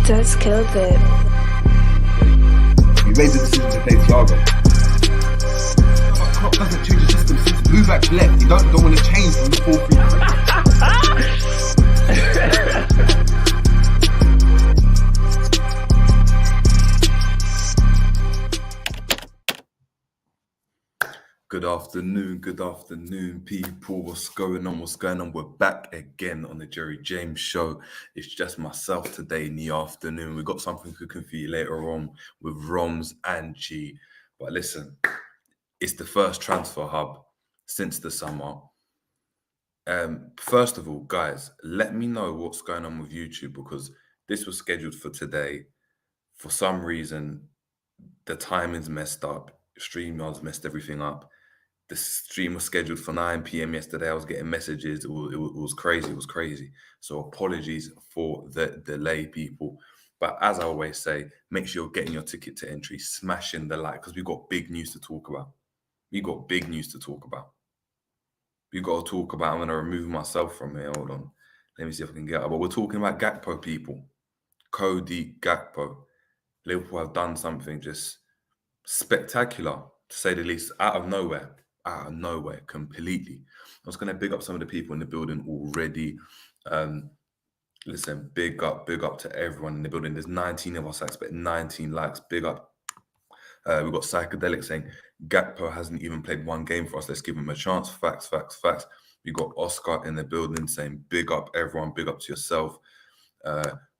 Nunez killed it. We made the decision to play Thiago. But Klopp doesn't change the system since blue back left. You don't want to change from the 4-3. Good afternoon, people. What's going on? We're back again on the Jerry James Show. It's just myself today in the afternoon. We've got something cooking for you later on with Romz and G. But listen, it's the first transfer hub since the summer. First of all, guys, let me know what's going on with YouTube, because this was scheduled for today. For some reason, the timing's messed up. StreamYard's messed everything up. The stream was scheduled for 9 p.m. yesterday. I was getting messages. It was crazy. So apologies for the delay, people. But as I always say, make sure you're getting your ticket to entry, smashing the like, because we've got big news to talk about. I'm going to remove myself from here. Hold on. Let me see if I can get it. But we're talking about Gakpo, people. Cody Gakpo. Liverpool have done something just spectacular, to say the least, out of nowhere, completely. I was going to big up some of the people in the building already. Listen, big up to everyone in the building. There's 19 of us. I expect 19 likes. Big up. We've got Psychedelic saying Gakpo hasn't even played one game for us. Let's give him a chance. Facts. We got Oscar in the building saying big up everyone. Big up to yourself.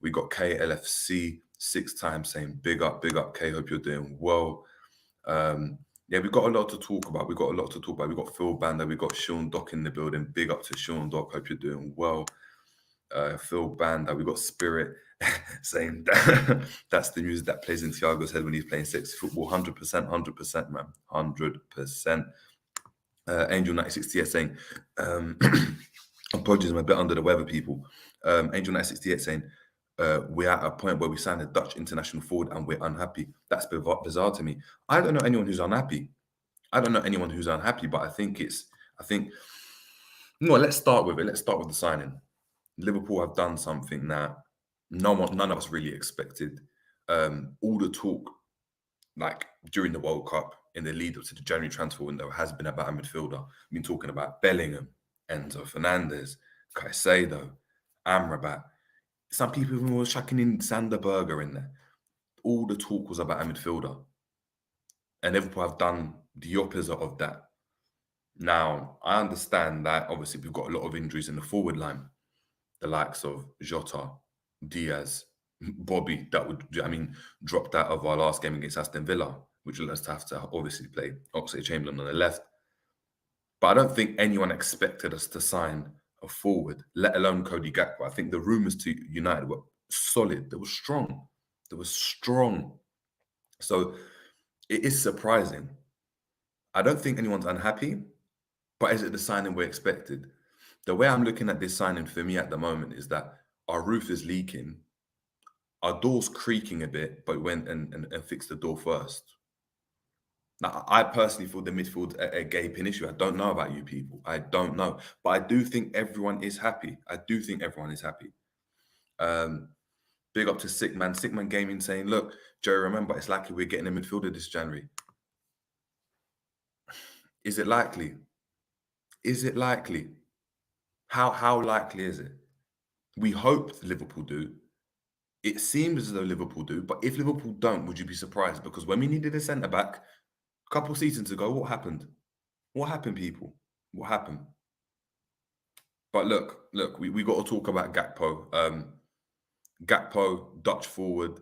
We got KLFC 6 times saying big up K. Hope you're doing well. Yeah, we've got a lot to talk about. We've got Phil Banda, we've got Sean Dock in the building. Big up to Sean Dock. Hope you're doing well. Phil Banda, we've got Spirit saying that's the music that plays in Thiago's head when he's playing sexy football. 100%, man. 100%. Angel 968 saying, apologies, I'm a bit under the weather, people. Angel 968 saying, we're at a point where we signed a Dutch international forward and we're unhappy. That's bizarre to me. I don't know anyone who's unhappy. But I think let's start with it. Let's start with the signing. Liverpool have done something that none of us really expected. All the talk, like during the World Cup, in the lead up to the January transfer window, has been about a midfielder. I've been talking about Bellingham, Enzo Fernandez, Caicedo, Amrabat. Some people even were chucking in Sander Berger in there. All the talk was about a midfielder. And Liverpool have done the opposite of that. Now, I understand that obviously we've got a lot of injuries in the forward line. The likes of Jota, Diaz, Bobby, dropped out of our last game against Aston Villa, which will us have to obviously play Oxlade-Chamberlain on the left. But I don't think anyone expected us to sign a forward, let alone Cody Gakpo. I think the rumours to United were solid. They were strong. So it is surprising. I don't think anyone's unhappy, but is it the signing we expected? The way I'm looking at this signing for me at the moment is that our roof is leaking, our door's creaking a bit, but we went and fixed the door first. Now, I personally feel the midfield a gaping issue. I don't know about you people. I don't know. But I do think everyone is happy. Big up to Sickman Gaming saying, look, Joe, remember, it's likely we're getting a midfielder this January. Is it likely? How likely is it? We hope Liverpool do. It seems as though Liverpool do. But if Liverpool don't, would you be surprised? Because when we needed a centre-back, a couple seasons ago, what happened? What happened, people? What happened? But look, we got to talk about Gakpo. Gakpo, Dutch forward,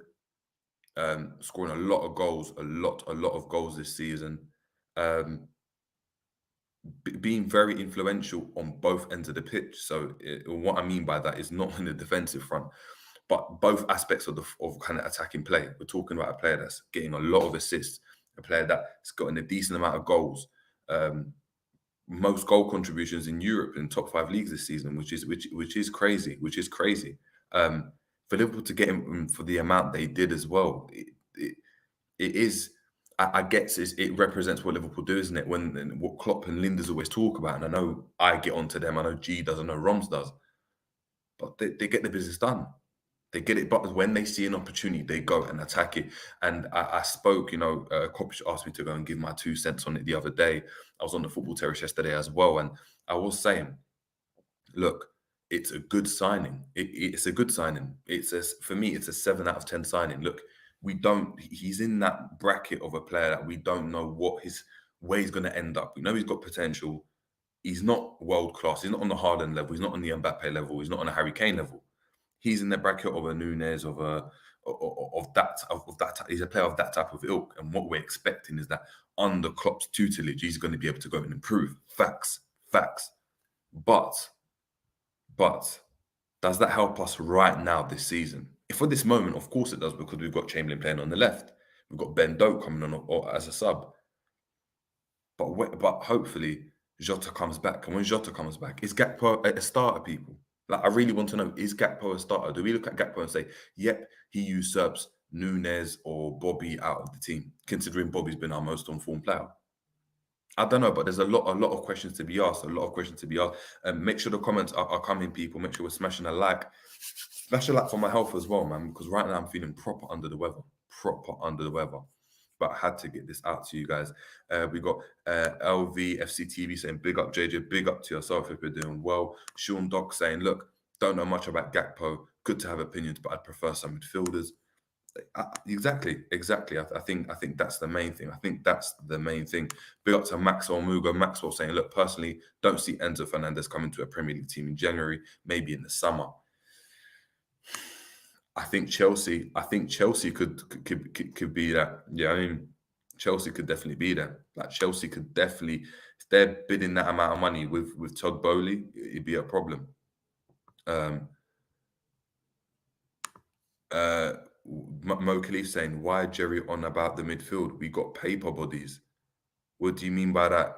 scoring a lot of goals, a lot of goals this season. Being very influential on both ends of the pitch. So what I mean by that is not in the defensive front, but both aspects of kind of attacking play. We're talking about a player that's getting a lot of assists, a player that's gotten a decent amount of goals, most goal contributions in Europe in top 5 leagues this season, which is crazy. For Liverpool to get him for the amount they did as well, it is. I guess it represents what Liverpool do, isn't it? What Klopp and Linde's always talk about, and I know I get onto them. I know G does, I know Romz does, but they get the business done. They get it, but when they see an opportunity, they go and attack it. And I spoke, Kopic asked me to go and give my 2 cents on it the other day. I was on the football terrace yesterday as well, and I was saying, look, it's a good signing. It's a good signing. For me, it's a 7 out of 10 signing. Look, he's in that bracket of a player that we don't know where he's going to end up. We know he's got potential. He's not world class. He's not on the Haaland level. He's not on the Mbappe level. He's not on a Harry Kane level. He's in the bracket of a Nunez, of that. He's a player of that type of ilk. And what we're expecting is that under Klopp's tutelage, he's going to be able to go and improve. Facts. But does that help us right now this season? For this moment, of course it does, because we've got Chamberlain playing on the left. We've got Ben Doak coming on or as a sub. But hopefully Jota comes back. And when Jota comes back, is Gakpo a starter, people? Like, I really want to know, is Gakpo a starter? Do we look at Gakpo and say, yep, he usurps Nunez or Bobby out of the team, considering Bobby's been our most on-form player? I don't know, but there's a lot of questions to be asked. Make sure the comments are coming, people. Make sure we're smashing a like. Smash a like for my health as well, man, because right now I'm feeling proper under the weather. But I had to get this out to you guys. We got LVFC saying, big up, JJ. Big up to yourself if you're doing well. Sean Doc saying, look, don't know much about Gakpo. Good to have opinions, but I'd prefer some midfielders. Exactly. I think that's the main thing. Big up to Maxwell Mugo. Maxwell saying, look, personally, don't see Enzo Fernandez coming to a Premier League team in January, maybe in the summer. I think Chelsea could be that. Yeah, I mean, Chelsea could definitely be that. Like, Chelsea could definitely, if they're bidding that amount of money with Todd Bowley, it'd be a problem. Mo Khalif saying, why Jerry on about the midfield? We got paper bodies. What do you mean by that?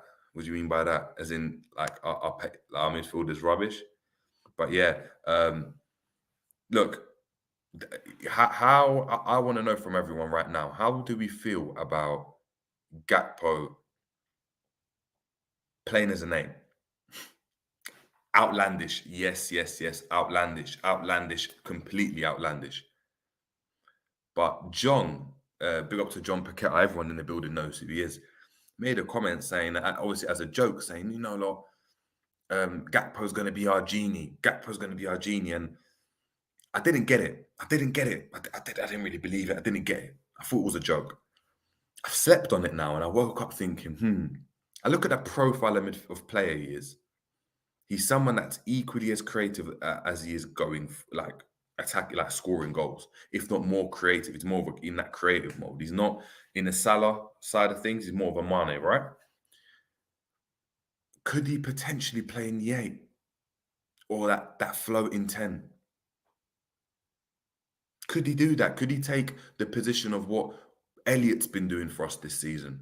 As in, like, our midfield is rubbish? But yeah, look, how I want to know from everyone right now, how do we feel about Gakpo playing as a name? Outlandish. Yes. Outlandish. Completely outlandish. But John, big up to John Paqueta, everyone in the building knows who he is, made a comment saying, obviously as a joke, saying, Gakpo's going to be our genie. And I didn't get it. I didn't really believe it. I didn't get it. I thought it was a joke. I've slept on it now, and I woke up thinking, I look at that profile of player he is. He's someone that's equally as creative as he is going, like, attacking, like scoring goals, if not more creative. It's more in that creative mode. He's not in the Salah side of things. He's more of a Mane, right? Could he potentially play in the 8 or that floating 10? Could he do that? Could he take the position of what Elliot's been doing for us this season?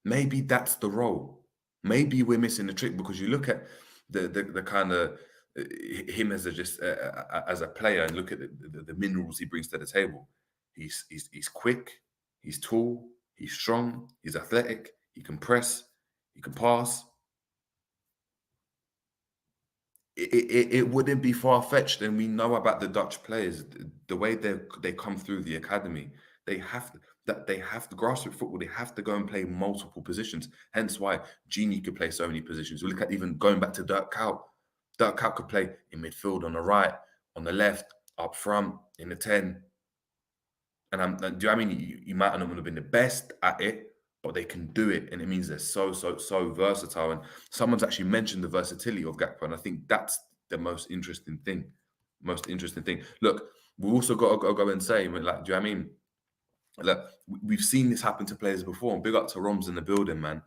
Maybe that's the role. Maybe we're missing the trick, because you look at the kind of him as a player, and look at the minerals he brings to the table. He's quick, he's tall, he's strong, he's athletic, he can press, he can pass. It wouldn't be far-fetched, and we know about the Dutch players, the way they come through the academy. They have the grassroots football. They have to go and play multiple positions. Hence why Gini could play so many positions. We look at even going back to Dirk Kuyt. Dirk Kuyt could play in midfield, on the right, on the left, up front, in the 10. And do you know what I mean? You might not have been the best at it, but they can do it, and it means they're so versatile. And someone's actually mentioned the versatility of Gakpo, and I think that's the most interesting thing. Look, we also got to go and say, like, do you know what I mean? Look, we've seen this happen to players before, and big up to Romz in the building, man.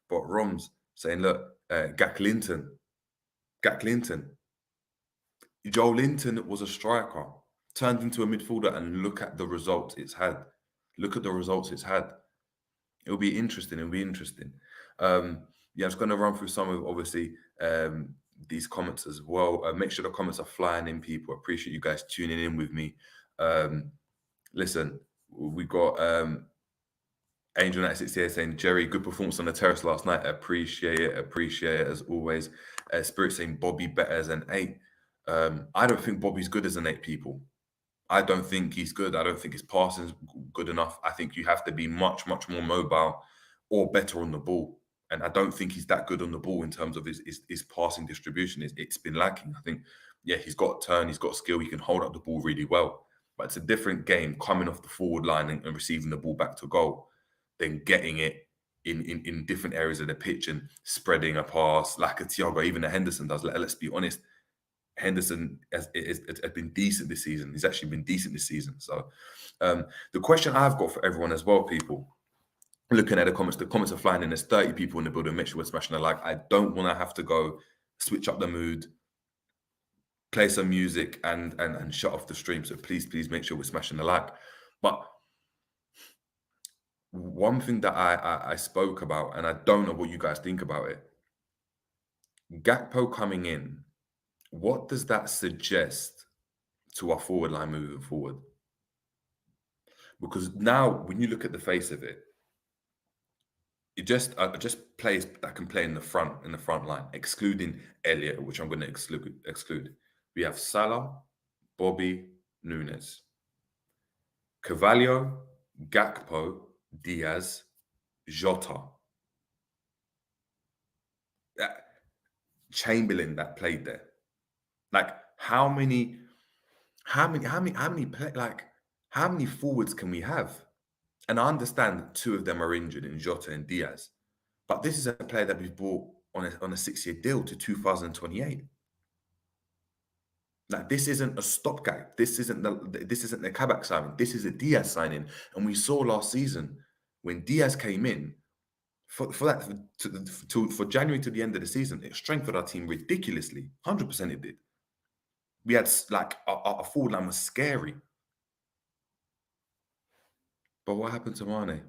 But Romz saying, look, Gaklinton. Joe Linton was a striker, turned into a midfielder, and look at the results it's had. It'll be interesting. I'm just going to run through some of, obviously, these comments as well. Make sure the comments are flying in, people. I appreciate you guys tuning in with me. Listen, we got Angel 968 saying, Jerry, good performance on the terrace last night. Appreciate it as always. Spirit saying Bobby better as an 8. I don't think Bobby's good as an 8, people. I don't think he's good. I don't think his passing's good enough. I think you have to be much, much more mobile or better on the ball. And I don't think he's that good on the ball in terms of his passing distribution. It's been lacking. I think, yeah, he's got turn, he's got skill, he can hold up the ball really well. But it's a different game coming off the forward line and receiving the ball back to goal than getting it in different areas of the pitch and spreading a pass like a Thiago, even a Henderson does. Let's be honest. Henderson has been decent this season. He's actually been decent this season. So the question I've got for everyone as well, people, looking at the comments are flying in. There's 30 people in the building. Make sure we're smashing a like. I don't want to have to go switch up the mood, play some music and shut off the stream. So please make sure we're smashing the like. But one thing that I spoke about, and I don't know what you guys think about it, Gakpo coming in, what does that suggest to our forward line moving forward? Because now, when you look at the face of it, it just players that can play in the front line, excluding Elliott, which I'm going to exclude. We have Salah, Bobby, Nunez, Carvalho, Gakpo, Diaz, Jota, Chamberlain that played there. Like how many forwards can we have? And I understand 2 of them are injured in Jota and Diaz, but this is a player that we've bought on a 6-year deal to 2028. Like this isn't a stopgap. This isn't the Kabak signing. This is a Diaz signing. And we saw last season when Diaz came in for January to the end of the season, it strengthened our team ridiculously. 100% it did. We had like our forward line was scary. But what happened to Mane?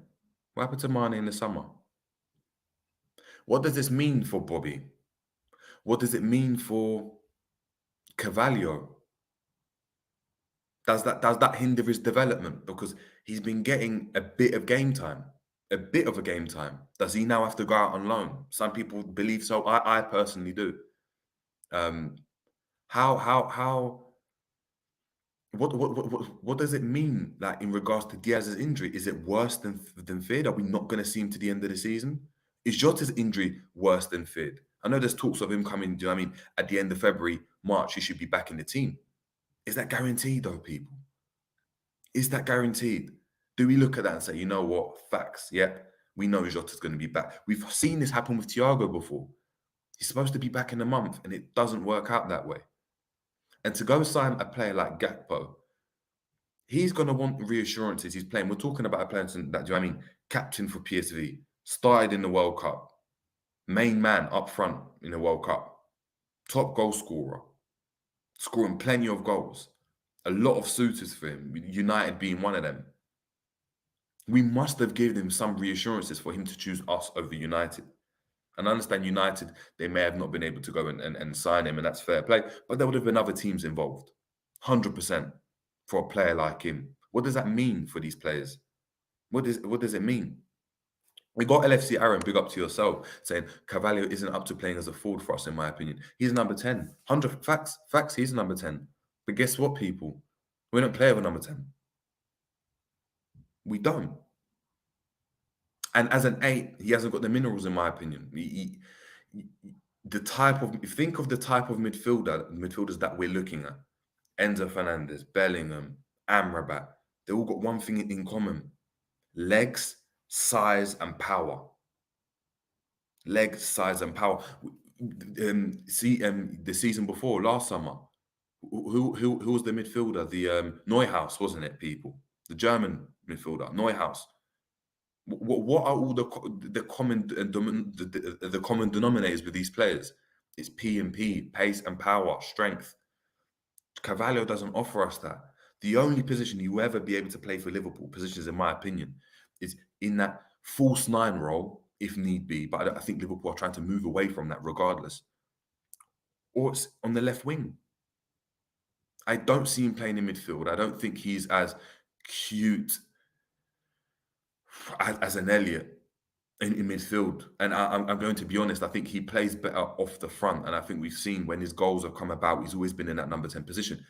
What happened to Mane in the summer? What does this mean for Bobby? What does it mean for Carvalho? Does that hinder his development? Because he's been getting a bit of game time. A bit of a game time. Does he now have to go out on loan? Some people believe so. I personally do. What does it mean, like in regards to Diaz's injury? Is it worse than feared? Are we not going to see him to the end of the season? Is Jota's injury worse than feared? I know there's talks of him coming. Do you know what I mean? At the end of February, March, he should be back in the team. Is that guaranteed, though, people? Is that guaranteed? Do we look at that and say, you know what, facts? Yep, we know Jota's going to be back. We've seen this happen with Thiago before. He's supposed to be back in a month, and it doesn't work out that way. And to go sign a player like Gakpo, he's going to want reassurances. He's playing. We're talking about a player that, do you know what I mean? Captain for PSV, started in the World Cup, main man up front in the World Cup, top goal scorer, scoring plenty of goals, a lot of suitors for him, United being one of them. We must have given him some reassurances for him to choose us over United. And I understand United, they may have not been able to go and sign him, and that's fair play, but there would have been other teams involved, 100%, for a player like him. What does that mean for these players? What does it mean? We got LFC Aaron, big up to yourself, saying Carvalho isn't up to playing as a forward for us, in my opinion. He's number 10. 100 facts, he's number 10. But guess what, people? We don't play with number 10. We don't. And as an 8, he hasn't got the minerals, in my opinion. Think of the type of midfielders that we're looking at. Enzo Fernandez, Bellingham, Amrabat. They all got one thing in common: legs, size, and power. Legs, size, and power. The season before, last summer, who was the midfielder? The Neuhaus, wasn't it, people? The German midfielder, Neuhaus. What are all the common denominators with these players? It's P and P, pace and power, strength. Carvalho doesn't offer us that. The only position he will ever be able to play for Liverpool, positions in my opinion, is in that false 9 role, if need be. But I think Liverpool are trying to move away from that regardless. Or it's on the left wing. I don't see him playing in midfield. I don't think he's as cute as an Elliott. in midfield. And I'm going to be honest, I think he plays better off the front. And I think we've seen when his goals have come about, he's always been in that number 10 position.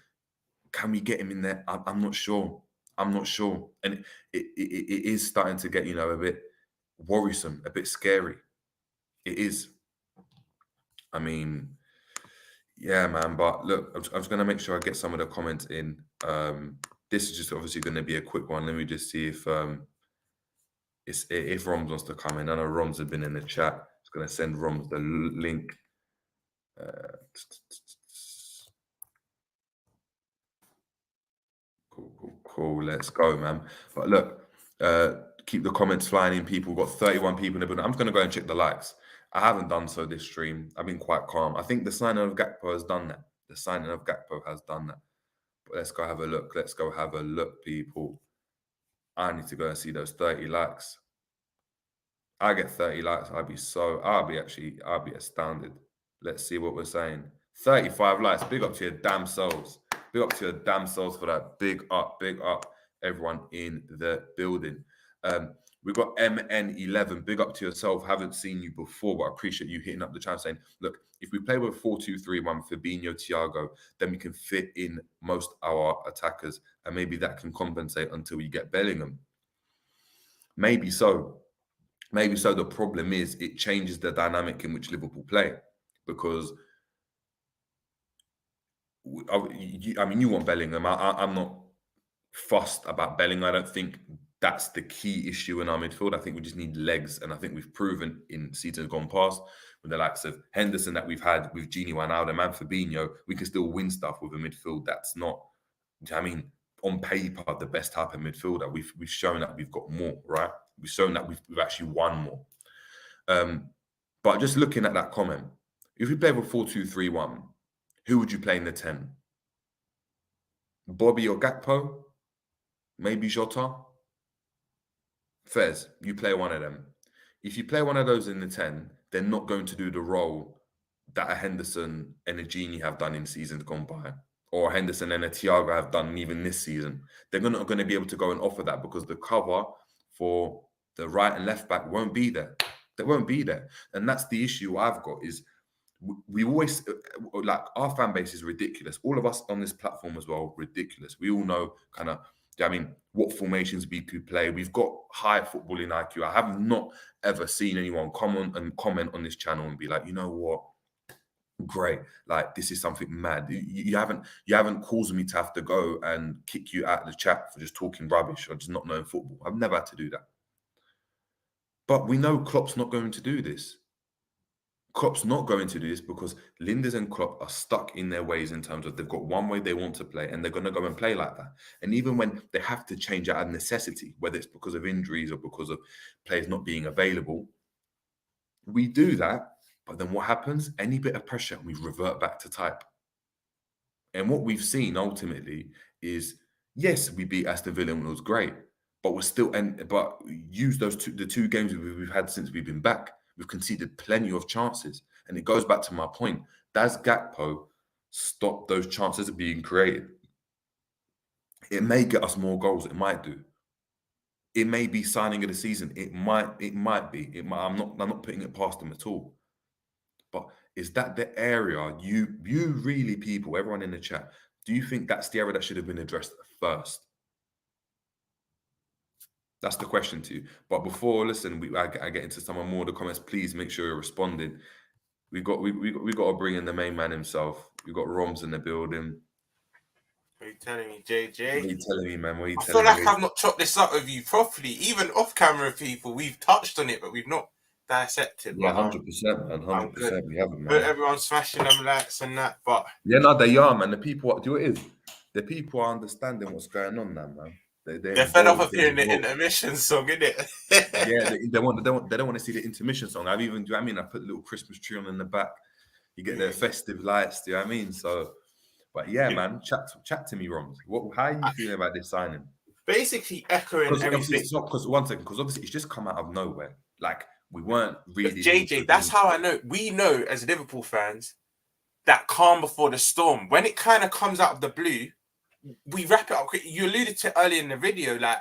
Can we get him in there? I'm not sure. I'm not sure. And it is starting to get, a bit worrisome, a bit scary. It is. I mean, yeah, man. But look, I'm just going to make sure I get some of the comments in. This is just obviously going to be a quick one. Let me just see if Romz wants to come in. I know Romz had been in the chat. It's going to send Romz the link. Cool. Let's go, man. But look, keep the comments flying in. People, we've got 31 people in the building. I'm just going to go and check the likes. I haven't done so this stream. I've been quite calm. I think the signing of Gakpo has done that. But let's go have a look. Let's go have a look, people. I need to go and see those 30 likes. I get 30 likes. I'll be astounded. Let's see what we're saying. 35 likes. Big up to your damn souls. Big up to your damn souls for that. Big up, everyone in the building. We've got MN11. Big up to yourself. Haven't seen you before, but I appreciate you hitting up the channel saying, look, if we play with 4-2-3-1, Fabinho, Thiago, then we can fit in most our attackers, and maybe that can compensate until we get Bellingham. Maybe so. The problem is it changes the dynamic in which Liverpool play, because you want Bellingham. I'm not fussed about Bellingham. I don't think that's the key issue in our midfield. I think we just need legs, and I think we've proven in seasons gone past with the likes of Henderson that we've had, with Gini Wijnaldum and Fabinho, we can still win stuff with a midfield that's not, on paper, the best type of midfielder. We've shown that we've got more, right? We've shown that we've actually won more. But just looking at that comment, if we play with 4-2-3-1, who would you play in the 10? Bobby or Gakpo? Maybe Jota? Fez, you play one of them. If you play one of those in the 10, they're not going to do the role that a Henderson and a Gini have done in seasons gone by, or Henderson and a Thiago have done even this season. They're not going to be able to go and offer that, because the cover for the right and left back won't be there. They won't be there. And that's the issue I've got, is we always, like, our fan base is ridiculous. All of us on this platform as well, ridiculous. We all know kind of, what formations we could play. We've got high footballing IQ. I have not ever seen anyone comment on this channel and be like, you know what? Great, like, this is something mad. You haven't caused me to have to go and kick you out of the chat for just talking rubbish or just not knowing football. I've never had to do that. But we know Klopp's not going to do this. Klopp's not going to do this because Linders and Klopp are stuck in their ways, in terms of they've got one way they want to play and they're going to go and play like that. And even when they have to change out of necessity, whether it's because of injuries or because of players not being available, we do that. But then what happens? Any bit of pressure, we revert back to type. And what we've seen ultimately is, yes, we beat Aston Villa and it was great, but but use the two games we've had since we've been back. We've conceded plenty of chances. And it goes back to my point. Does Gakpo stop those chances being created? It may get us more goals. It might do. It may be signing of the season. It might be. I'm not putting it past them at all. But is that the area you really, people, everyone in the chat, do you think that's the area that should have been addressed first? That's the question to you. But before, listen, I get into some more of the comments. Please make sure you're responding. We got to bring in the main man himself. We got Romz in the building. What are you telling me, JJ? What are you telling me, man? I feel like I've not chopped this up with you properly. Even off camera, people, we've touched on it, but we've not dissected. Yeah, 100%, man. 100%. We haven't, man. But everyone's smashing them likes and that. But yeah, no, they are, man. The people, do you know what it is? The people are understanding what's going on now, man. They're fed up of hearing the intermission song, innit? Yeah, they don't want to see the intermission song. I put a little Christmas tree on in the back. You get their festive lights. Do you know what I mean? So, but yeah, man, chat to me, Romz. How are you feeling about this signing? Basically echoing everything. Because obviously it's just come out of nowhere. Like, we weren't really. JJ, that's how I know. We know as Liverpool fans that calm before the storm. When it kind of comes out of the blue, we wrap it up quick. You alluded to earlier in the video, like,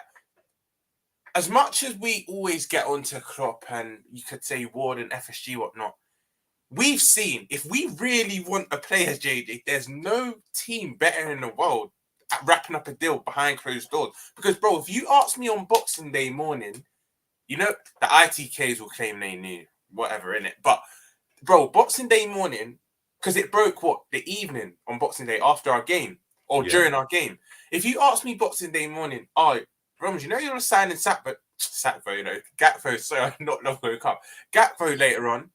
as much as we always get onto Klopp and you could say Ward and FSG, whatnot, we've seen if we really want a player, JJ, there's no team better in the world at wrapping up a deal behind closed doors. Because, bro, if you ask me on Boxing Day morning, you know, the ITKs will claim they knew, whatever, innit? But, bro, Boxing Day morning, because it broke, the evening on Boxing Day after our game or during our game. If you ask me Boxing Day morning, Romz, you know you're signing Gakpo, you know, Gakpo, sorry, I'm not long woke up. Gakpo later on,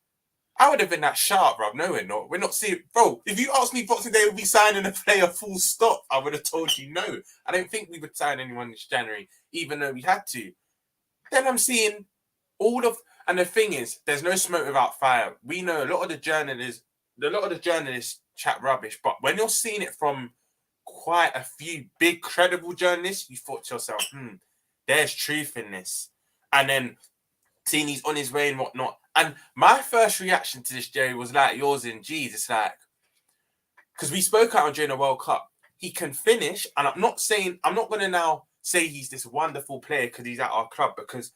I would have been that sharp, bro. No, we're not. We're not seeing, bro. If you asked me Boxing Day would be signing a player full stop, I would have told you no. I don't think we would sign anyone this January, even though we had to. Then I'm seeing and the thing is, there's no smoke without fire. We know a lot of the journalists chat rubbish, but when you're seeing it from quite a few big credible journalists, you thought to yourself, there's truth in this. And then seeing he's on his way and whatnot. And my first reaction to this, Jerry, was like yours in G's. It's like, because we spoke out during the World Cup, he can finish. And I'm not going to now say he's this wonderful player because he's at our club, because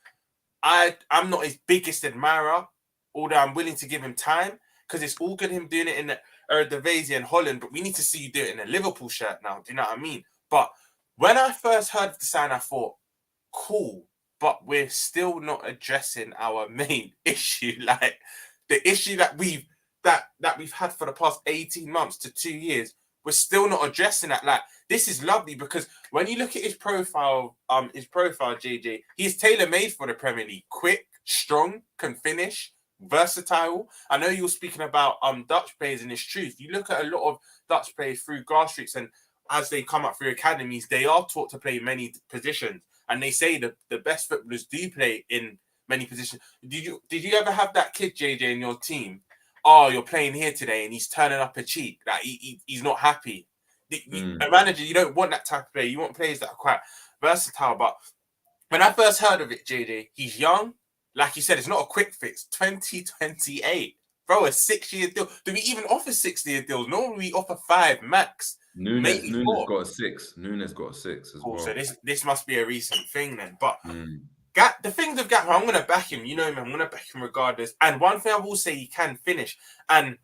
I'm not his biggest admirer, although I'm willing to give him time, because it's all good him doing it in the Eredivisie and Holland, but we need to see you do it in a Liverpool shirt now. Do you know what I mean? But when I first heard of the sign, I thought, cool, but we're still not addressing our main issue, like the issue that we've had for the past 18 months to 2 years. We're still not addressing that. Like, this is lovely because when you look at his profile, JJ, he's tailor-made for the Premier League. Quick, strong, can finish, versatile. I know you were speaking about Dutch players, and it's true. If you look at a lot of Dutch players through grassroots and as they come up through academies, they are taught to play many positions. And they say that the best footballers do play in many positions. Did you ever have that kid, JJ, in your team? Oh, you're playing here today, and he's turning up a cheek. Like he's not happy. A manager, you don't want that type of player. You want players that are quite versatile. But when I first heard of it, JJ, he's young. Like you said, it's not a quick fix. 2028. Bro, a 6-year deal. Do we even offer 6-year deals? Normally we offer 5 max. Nunez got a 6. Nunez got a 6 as well. So this must be a recent thing then. But the things of Gakpo, I'm going to back him. You know me, I'm going to back him regardless. And one thing I will say, he can finish. And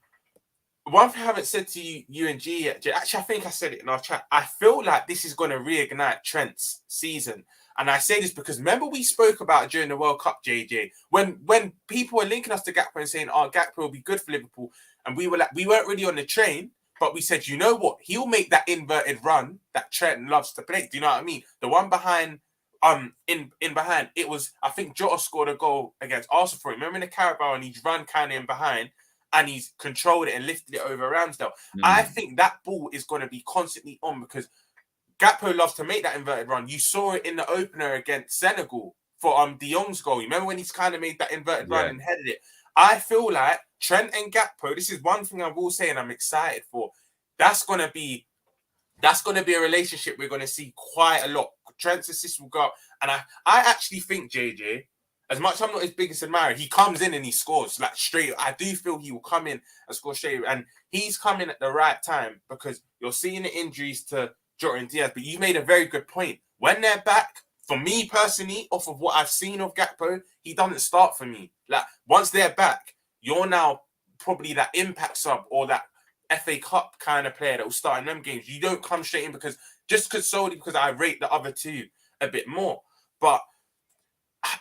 one thing I haven't said to you and G yet, actually, I think I said it in our chat. I feel like this is going to reignite Trent's season. And I say this because remember we spoke about it during the World Cup, JJ, when people were linking us to Gakpo and saying, Gakpo will be good for Liverpool. And we were like, we weren't really on the train, but we said, you know what? He'll make that inverted run that Trent loves to play. Do you know what I mean? The one behind, in behind, it was, I think Jota scored a goal against Arsenal for him. Remember in the Carabao, and he's run kind of in behind and he's controlled it and lifted it over Ramsdale. I think that ball is going to be constantly on because Gakpo loves to make that inverted run. You saw it in the opener against Senegal for De Jong's goal. You remember when he's kind of made that inverted run and headed it? I feel like Trent and Gakpo, this is one thing I will say and I'm excited for. That's gonna be a relationship we're gonna see quite a lot. Trent's assists will go up. And I actually think, JJ, as much as I'm not his biggest admirer, he comes in and he scores like straight. I do feel he will come in and score straight. And he's coming at the right time because you're seeing the injuries to Jota and Diaz. But you made a very good point. When they're back, for me personally, off of what I've seen of Gakpo, he doesn't start for me. Like, once they're back, you're now probably that impact sub or that FA Cup kind of player that will start in them games. You don't come straight in because I rate the other two a bit more. But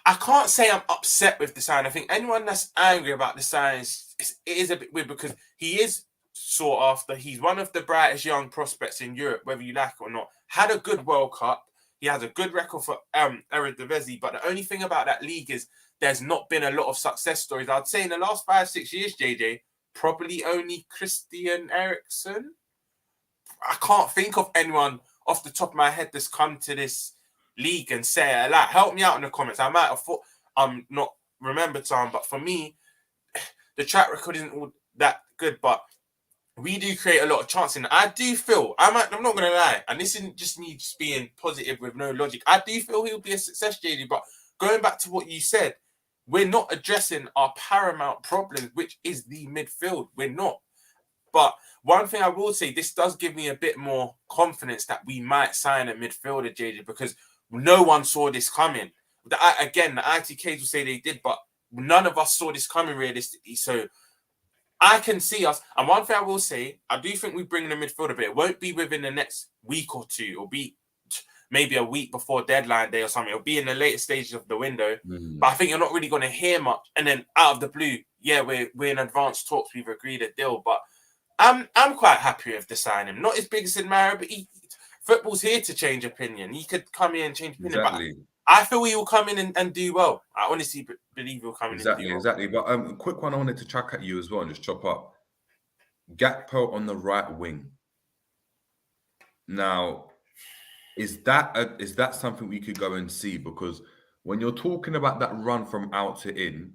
I can't say I'm upset with the sign. I think anyone that's angry about the sign it is a bit weird because he is sought after. He's one of the brightest young prospects in Europe, whether you like it or not. Had a good World Cup. He has a good record for Eredivisie, but the only thing about that league is there's not been a lot of success stories. I'd say in the last 5-6 years, JJ, probably only Christian Eriksen. I can't think of anyone off the top of my head that's come to this league and say, like, help me out in the comments. I might have thought not remembered some, but for me, the track record isn't all that good, but we do create a lot of chances. And I do feel, I'm not going to lie, and this isn't just me just being positive with no logic. I do feel he'll be a success, JD, but going back to what you said, we're not addressing our paramount problem, which is the midfield. We're not. But one thing I will say, this does give me a bit more confidence that we might sign a midfielder, JJ, because no one saw this coming. again, the ITKs will say they did, but none of us saw this coming realistically. So I can see us. And one thing I will say, I do think we bring in a midfielder, but it won't be within the next week or two. It'll be maybe a week before deadline day or something. It'll be in the later stages of the window. But I think you're not really going to hear much. And then out of the blue, yeah, we're in advanced talks. We've agreed a deal. But I'm quite happy with the signing. Not as big as Admira, but football's here to change opinion. He could come in and change opinion. Exactly. But I feel he will come in and do well. I honestly believe he'll come in and do well. Exactly. But quick one I wanted to chuck at you as well and just chop up. Gakpo on the right wing. Now, is that something we could go and see? Because when you're talking about that run from out to in,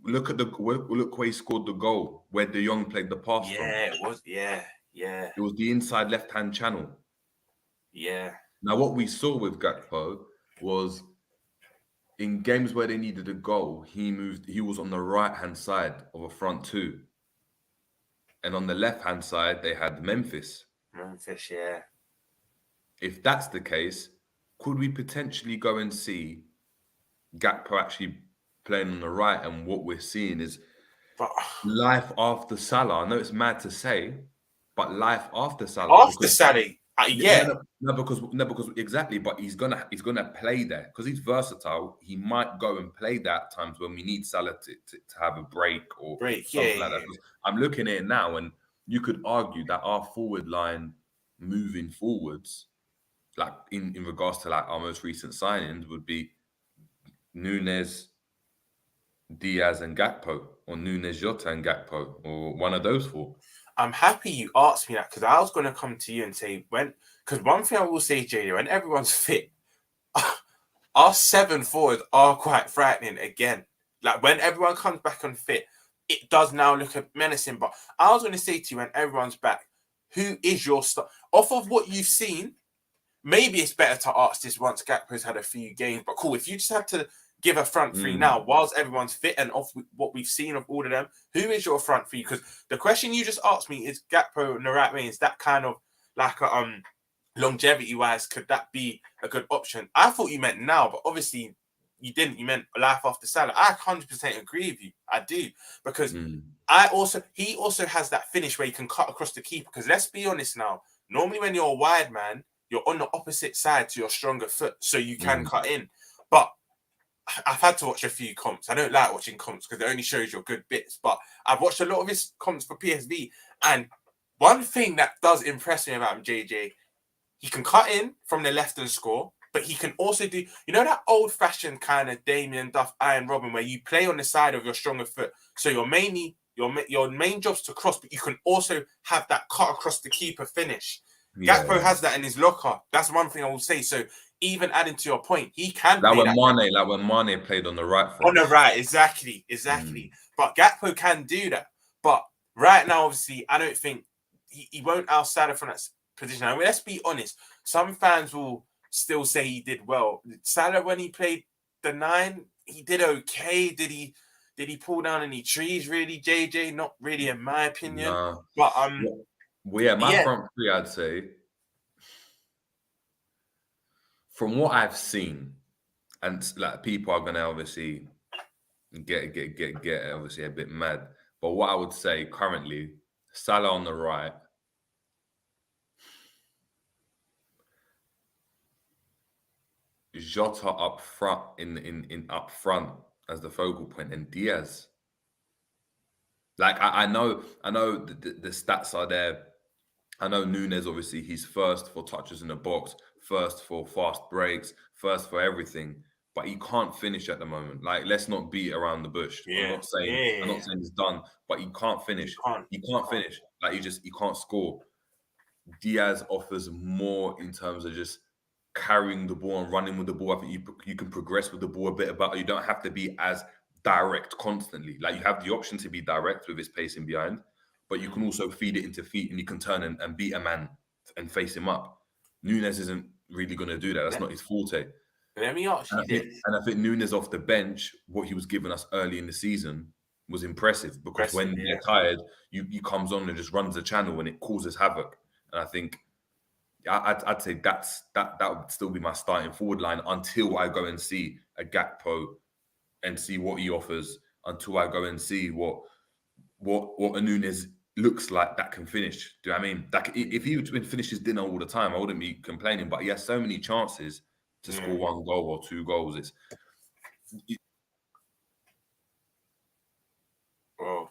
look where he scored the goal, where De Jong played the pass from. Yeah, it was. Yeah. It was the inside left-hand channel. Yeah. Now, what we saw with Gakpo was in games where they needed a goal, he was on the right-hand side of a front two. And on the left-hand side, they had Memphis. Yeah. If that's the case, could we potentially go and see Gakpo actually playing on the right? And what we're seeing is life after Salah. I know it's mad to say, but life after Salah. After Salah, yeah. No, because exactly. But he's gonna play there because he's versatile. He might go and play there at times when we need Salah to have a break or something like that. I'm looking at it now, and you could argue that our forward line moving forwards, like in regards to like our most recent signings, would be Nunez, Diaz, and Gakpo, or Nunez, Jota, and Gakpo, or one of those four. I'm happy you asked me that because I was going to come to you and say because one thing I will say, JD, when everyone's fit, our 7 forwards are quite frightening again. Like when everyone comes back on fit, it does now look menacing. But I was going to say to you when everyone's back, who is your star? Off of what you've seen, maybe it's better to ask this once Gakpo's had a few games. But cool, if you just had to give a front three now, whilst everyone's fit and off what we've seen of all of them, who is your front three? Because the question you just asked me is Gakpo in the right way. Is that kind of like a longevity-wise, could that be a good option? I thought you meant now, but obviously you didn't. You meant life after Salah. I 100% agree with you. I do. Because he also has that finish where he can cut across the keeper. Because let's be honest now, normally when you're a wide man, you're on the opposite side to your stronger foot, so you can cut in. But I've had to watch a few comps. I don't like watching comps because it only shows your good bits. But I've watched a lot of his comps for PSV. And one thing that does impress me about him, JJ, he can cut in from the left and score, but he can also do, you know, that old-fashioned kind of Damien Duff, Iron Robin, where you play on the side of your stronger foot. So your main job's to cross, but you can also have that cut across the keeper finish. Yeah. Gakpo has that in his locker. That's one thing I will say. So even adding to your point, he can like when Mane played on the right foot. On the right, exactly. But Gakpo can do that. But right now, obviously, I don't think he won't outside from that position. I mean, let's be honest. Some fans will still say he did well. Salah, when he played the 9, he did okay. Did he pull down any trees? Really, JJ? Not really, in my opinion. No. But my front three, I'd say, from what I've seen, and like people are gonna obviously get obviously a bit mad. But what I would say currently, Salah on the right, Jota up front in up front as the focal point, and Diaz. Like I know the stats are there. I know Nunez, obviously, he's first for touches in the box, first for fast breaks, first for everything, but he can't finish at the moment. Like, let's not beat around the bush. Yeah. I'm not saying he's done, but he can't finish. He can't finish. Like, he can't score. Diaz offers more in terms of just carrying the ball and running with the ball. I think you can progress with the ball a bit better. You don't have to be as direct constantly. Like, you have the option to be direct with his pacing behind, but you can also feed it into feet and you can turn and beat a man and face him up. Nunez isn't really going to do that. That's not his forte. Let me ask you this. And I think Nunez off the bench, what he was giving us early in the season was impressive because when they're tired, he comes on and just runs the channel and it causes havoc. And I think I'd say that would still be my starting forward line until I go and see a Gakpo and see what he offers. Until I go and see what a Nunez looks like that can finish. Do you know what I mean? Like if he would finish his dinner all the time, I wouldn't be complaining. But he has so many chances to score one goal or two goals. It's Well,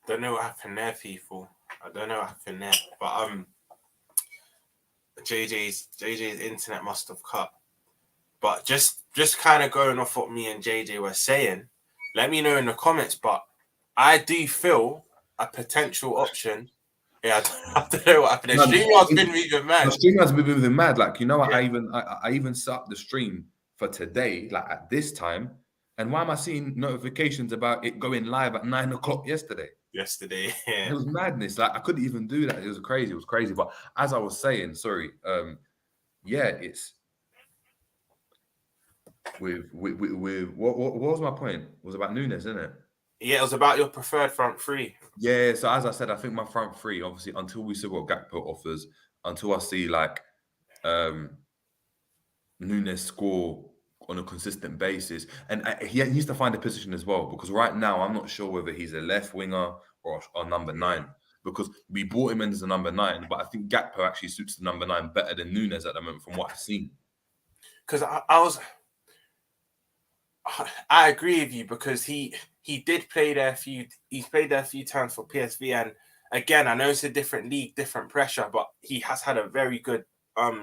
don't know what happened there, people. I don't know what happened there, but JJ's internet must have cut. But just kind of going off what me and JJ were saying, let me know in the comments. But I do feel a potential option. Yeah, I don't know what happened. The StreamYard's been moving mad. The StreamYard's been moving mad. Like, you know what? Yeah. I even set up the stream for today, like at this time. And why am I seeing notifications about it going live at 9 o'clock yesterday? Yeah. It was madness. Like I couldn't even do that. It was crazy. But as I was saying, sorry, it's with what was my point? It was about Nunez, isn't it? Yeah, it was about your preferred front three. Yeah, so as I said, I think my front three, obviously, until we see what Gakpo offers, until I see like Nunez score on a consistent basis, and he needs to find a position as well, because right now I'm not sure whether he's a left winger or number 9, because we brought him in as a number 9, but I think Gakpo actually suits the number 9 better than Nunez at the moment from what I've seen. Because I agree with you, because he did play there he's played there a few times for PSV, and again, I know it's a different league, different pressure, but he has had a very good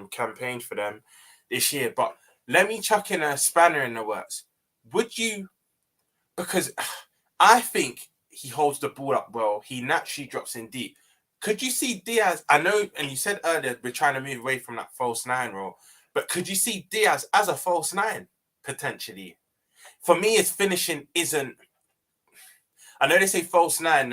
campaign for them this year. But let me chuck in a spanner in the works. Would you, because I think he holds the ball up well, he naturally drops in deep. Could you see Diaz? I know, and you said earlier we're trying to move away from that false 9 role, but could you see Diaz as a false 9 potentially? For me, his finishing isn't. I know they say false 9.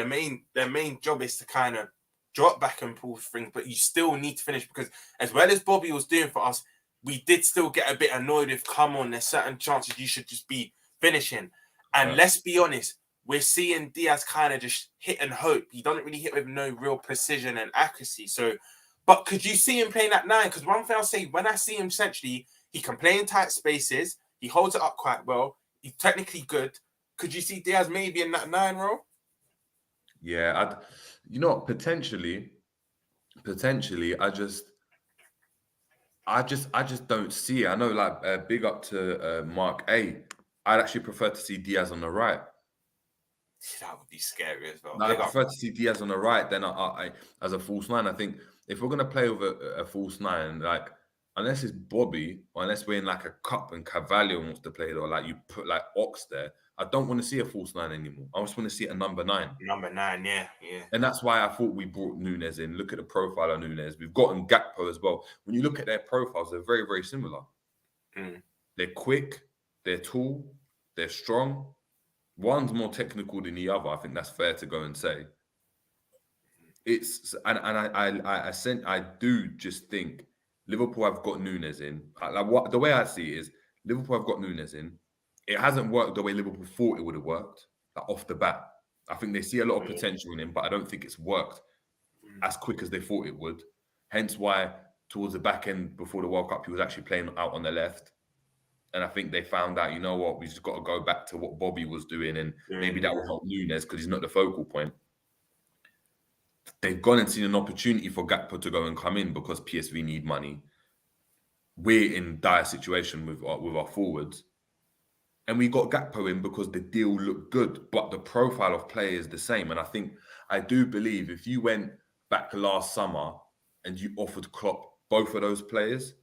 Their main job is to kind of drop back and pull things, but you still need to finish, because as well as Bobby was doing for us, we did still get a bit annoyed with, come on, there's certain chances you should just be finishing. And let's be honest, we're seeing Diaz kind of just hit and hope. He doesn't really hit with no real precision and accuracy. So, but could you see him playing that 9? Because one thing I'll say, when I see him essentially, he can play in tight spaces. He holds it up quite well. He's technically good. Could you see Diaz maybe in that 9 role? Yeah, potentially. I just don't see it. I know, like, big up to Mark A. I'd actually prefer to see Diaz on the right. That would be scary as well. No, I prefer to see Diaz on the right than I as a false 9. I think if we're gonna play with a false 9, like, unless it's Bobby, or unless we're in like a cup and Carvalho wants to play, or like you put like Ox there, I don't want to see a false 9 anymore. I just want to see a number 9. Number 9, yeah. And that's why I thought we brought Nunez in. Look at the profile of Nunez. We've gotten Gakpo as well. When you look at their profiles, they're very, very similar. They're quick, they're tall, they're strong. One's more technical than the other. I think that's fair to go and say. I do just think Liverpool have got Nunez in. The way I see it is, Liverpool have got Nunez in. It hasn't worked the way Liverpool thought it would have worked, like off the bat. I think they see a lot of potential in him, but I don't think it's worked as quick as they thought it would. Hence why, towards the back end before the World Cup, he was actually playing out on the left. And I think they found out, you know what, we just got to go back to what Bobby was doing, and maybe that will help Nunez because he's not the focal point. They've gone and seen an opportunity for Gakpo to go and come in because PSV need money. We're in dire situation with our forwards. And we got Gakpo in because the deal looked good, but the profile of play is the same. And I do believe if you went back last summer and you offered Klopp both of those players,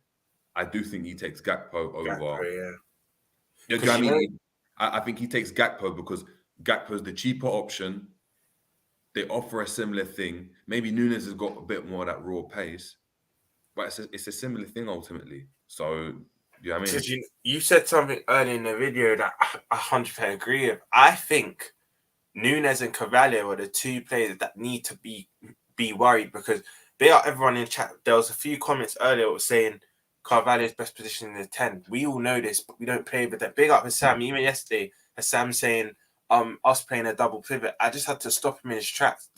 I do think he takes Gakpo over. Gakpo, You know what I mean? I think he takes Gakpo because Gakpo is the cheaper option. They offer a similar thing. Maybe Nunez has got a bit more of that raw pace, but it's a similar thing ultimately. So, you know what I mean? You said something earlier in the video that I 100% agree with. I think Nunez and Carvalho are the two players that need to be worried, because they are everyone in chat. There was a few comments earlier that were saying Carvalho's best position in the 10. We all know this, but we don't play with that. Big up Hassam. Even yesterday, Hassam saying us playing a double pivot. I just had to stop him in his tracks.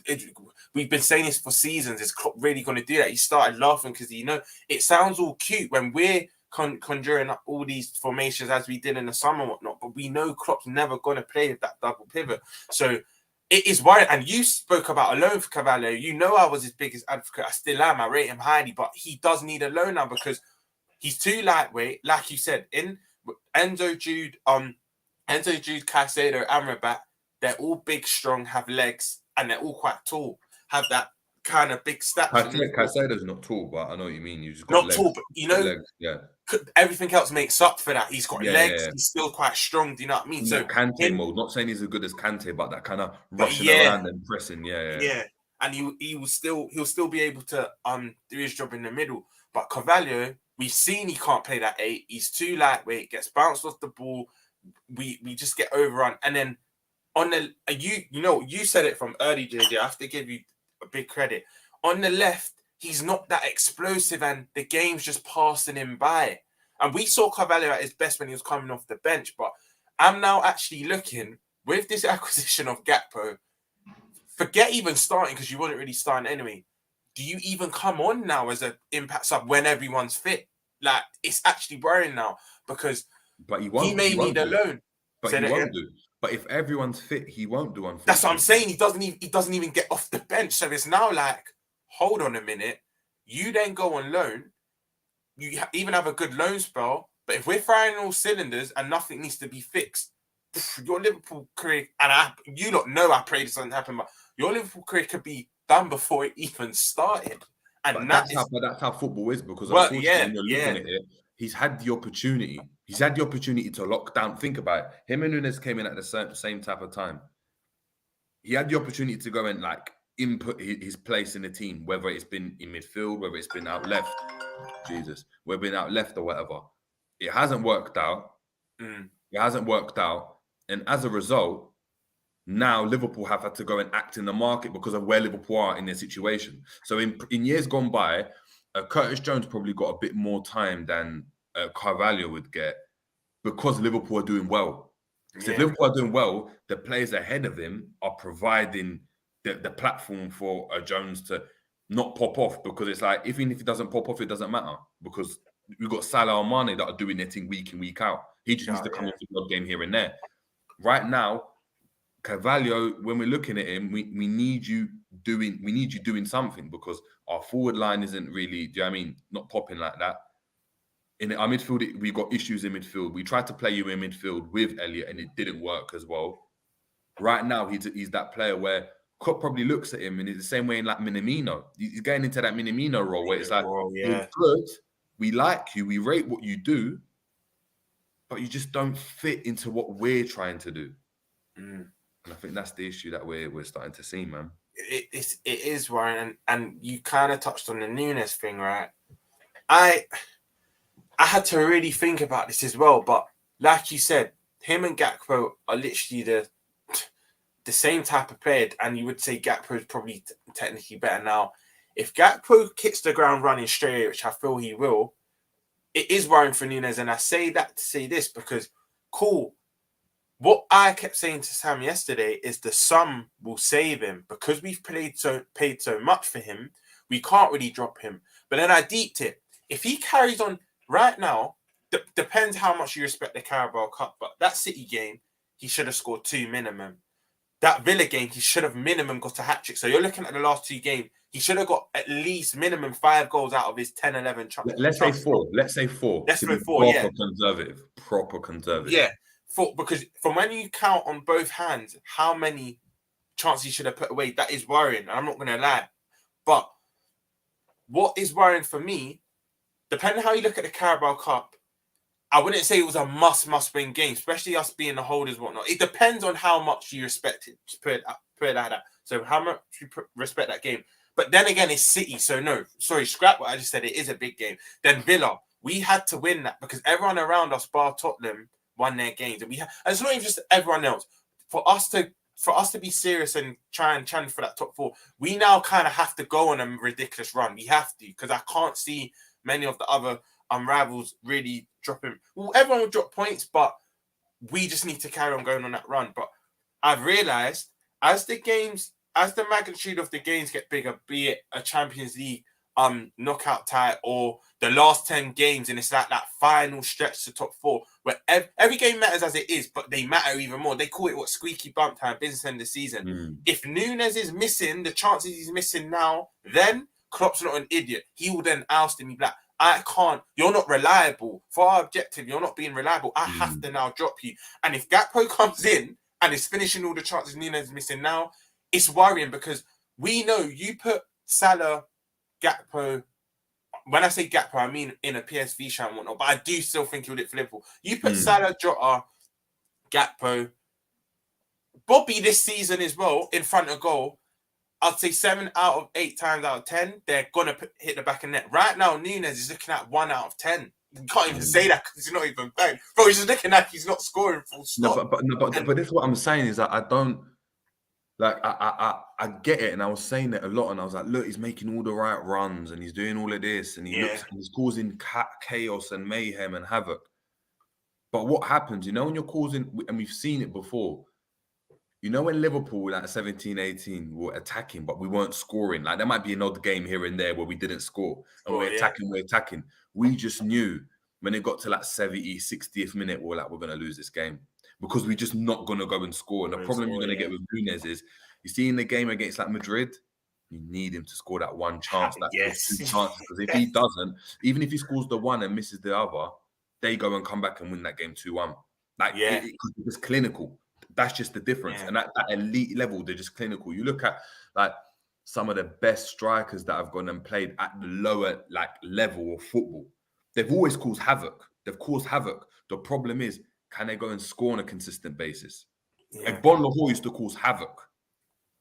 We've been saying this for seasons. Is Klopp really going to do that? He started laughing because it sounds all cute when we're conjuring up all these formations as we did in the summer and whatnot, but we know Klopp's never going to play with that double pivot. So it is worrying. And you spoke about a loan for Carvalho. You know I was his biggest advocate. I still am. I rate him highly, but he does need a loan now because he's too lightweight. Like you said, in Enzo, Jude, Caicedo, Amrabat, they're all big, strong, have legs, and they're all quite tall, have that kind of big stature. Caicedo's not tall, but I know what you mean. You've just got not legs. Tall, but legs, yeah. Everything else makes up for that. He's got legs. Yeah. He's still quite strong. Do you know what I mean? So Kante mode. Not saying he's as good as Kante, but that kind of rushing around and pressing. Yeah. And he'll still be able to do his job in the middle. But Carvalho, we've seen he can't play that 8. He's too lightweight. Gets bounced off the ball. We just get overrun. And then on the you said it from early, JJ. I have to give you a big credit. On the left, he's not that explosive, and the game's just passing him by. And we saw Carvalho at his best when he was coming off the bench. But I'm now actually looking with this acquisition of Gakpo. Forget even starting because you wouldn't really start anyway. Do you even come on now as an impact sub when everyone's fit? Like, it's actually worrying now because he may need a loan. But he won't do. But if everyone's fit, he won't do. Unfortunately, that's what I'm saying. He doesn't even get off the bench. So it's now like, hold on a minute. You then go on loan. You even have a good loan spell. But if we're firing all cylinders and nothing needs to be fixed, your Liverpool career, and you don't know, I pray this doesn't happen, but your Liverpool career could be done before it even started. And that's how football is, because unfortunately, when you're looking at it, he's had the opportunity. He's had the opportunity to lock down. Think about it. Him and Nunez came in at the same type of time. He had the opportunity to go and input his place in the team, whether it's been in midfield, whether it's been out left. Whether it's been out left or whatever. It hasn't worked out. It hasn't worked out. And as a result, now Liverpool have had to go and act in the market because of where Liverpool are in their situation. So in years gone by, Curtis Jones probably got a bit more time than Carvalho would get because Liverpool are doing well. So if Liverpool are doing well, the players ahead of him are providing the platform for Jones to not pop off, because it's like, even if he doesn't pop off, it doesn't matter because we've got Salah and Mane that are doing their thing week in, week out. He just needs to come off the game here and there. Right now, Carvalho, when we're looking at him, we need you doing something, because our forward line isn't really, do you know what I mean, not popping like that. In our midfield, we've got issues in midfield. We tried to play you in midfield with Elliott and it didn't work as well. Right now, he's that player where Klopp probably looks at him and it's the same way in Minamino. He's going into that Minamino role where it's like, you're good, we like you, we rate what you do, but you just don't fit into what we're trying to do. And I think that's the issue that we're starting to see, man. It is, Ryan, and you kind of touched on the Nunez thing, right? I had to really think about this as well, but like you said, him and Gakpo are literally the same type of player, and you would say Gakpo is probably technically better now. If Gakpo hits the ground running straight, which I feel he will, it is worrying for Nunez, and I say that to say this because, cool, what I kept saying to Sam yesterday is the sum will save him, because we've paid so much for him, we can't really drop him. But then I deeped it. If he carries on right now, depends how much you respect the Carabao Cup, but that City game, he should have scored 2 minimum. That Villa game, he should have minimum got a hat-trick. So you're looking at the last 2 games, he should have got at least minimum 5 goals out of his 10, 11 chances. Let's say 4. Let's say 4. Let's say 4, Proper conservative. Yeah. Because from when you count on both hands how many chances he should have put away, that is worrying. And I'm not going to lie. But what is worrying for me, depending how you look at the Carabao Cup, I wouldn't say it was a must-win game, especially us being the holders and whatnot. It depends on how much you respect it. Just put it like that. So how much you respect that game. But then again, it's City. So no, sorry, scrap what I just said. It is a big game. Then Villa, we had to win that because everyone around us, bar Tottenham, won their games. And it's not even just everyone else. For us to be serious and try and challenge for that top 4, we now kind of have to go on a ridiculous run. We have to, because I can't see many of the other rivals really dropping. Well, everyone will drop points, but we just need to carry on going on that run. But I've realised as the magnitude of the games get bigger, be it a Champions League knockout tie or the last 10 games, and it's like that final stretch to top 4 where every game matters as it is, but they matter even more. They call it what squeaky bump time, business end of the season. If Nunez is missing, the chances he's missing now, then Klopp's not an idiot. He will then oust him. He'll be like, I can't, you're not reliable. For our objective, you're not being reliable. I have to now drop you. And if Gakpo comes in and is finishing all the chances Nunez is missing now, it's worrying because we know you put Salah, Gakpo. When I say Gakpo, I mean in a PSV shout and whatnot, but I do still think he'll do it for Liverpool. You put Salah, Jota, Gakpo, Bobby this season as well in front of goal. I'd say 7 out of 8 times out of 10, they're going to hit the back of net. Right now, Nunez is looking at 1 out of 10. You can't even say that because he's not even playing. Bro, he's just looking like he's not scoring full stop. But this is what I'm saying is that I don't, like, I get it. And I was saying it a lot. And I was like, look, he's making all the right runs and he's doing all of this. And he's causing chaos and mayhem and havoc. But what happens, you know, when you're causing, and we've seen it before, you know, when Liverpool, like 17, 18, were attacking, but we weren't scoring. Like, there might be an odd game here and there where we didn't score. And we're attacking. We just knew when it got to like 70, 60th minute, we're like, we're going to lose this game. Because we're just not going to go and score. And the problem you're going to get with Nunez is, you see in the game against like Madrid, you need him to score that one chance. That 2 chances. Because if he doesn't, even if he scores the one and misses the other, they go and come back and win that game 2-1. Like, it's clinical. That's just the difference. And at that elite level, they're just clinical. You look at like some of the best strikers that have gone and played at the lower like level of football. They've always caused havoc. The problem is, can they go and score on a consistent basis? Agbonlahor used to cause havoc.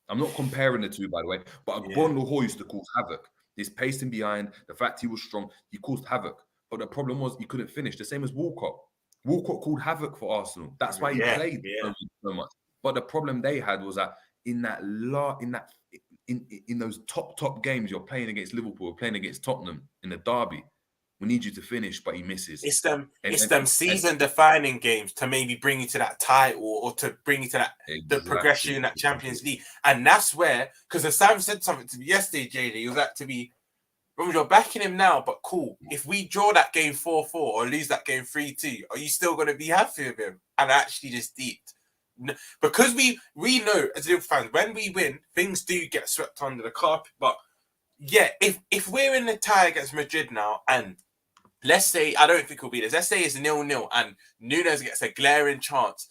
I'm not comparing the two, by the way, but Agbonlahor used to cause havoc. His pacing behind, the fact he was strong, he caused havoc. But the problem was he couldn't finish. The same as Walcott. Walcott called havoc for Arsenal. That's why he played so much. But the problem they had was that in those top games, you're playing against Liverpool, you're playing against Tottenham in the derby. We need you to finish, but he misses. It's them season-defining games to maybe bring you to that title or to bring you to that the progression in that Champions League. And that's where, because Sam said something to me yesterday, JD, he was like to me, Romz, you're backing him now, but cool. If we draw that game 4-4 or lose that game 3-2, are you still going to be happy with him? And I actually just deeped. Because we know as Liverpool fans, when we win, things do get swept under the carpet. But yeah, if we're in the tie against Madrid now, and let's say, I don't think it'll be this, let's say it's 0-0 and Nunez gets a glaring chance